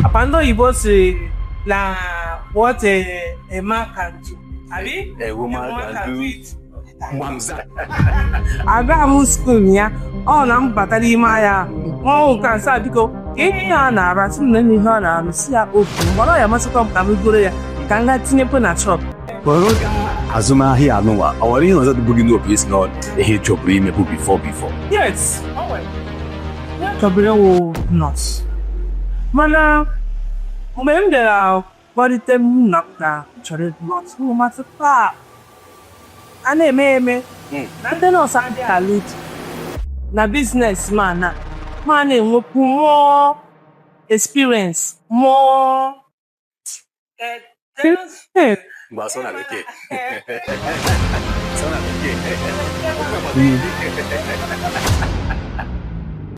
Apando Igbo say la what a man can do. Abi? A woman can do. Aga mu school ya. Oh na mbata di ma ya. Mo kan sa biko. Ihe ya na ara tin na ni ha na si ya open. Moro ya masịkwa m ka m goro ya. Ka nga tinye pe na shop. Azụmahịa anụwa, ọ nwere ihe ọzọ dị bụgị n'obi isi na ihe chọburu imepu before. Yes. Chọburu wo not. Mana mgbe m bịara kpọlite m na m ka chọrọ not matụkwa a na-eme na ndị nọọsụ adịghị alụ di na biznes ma na-enwekwu more experience more Mgbe asọ na bekee.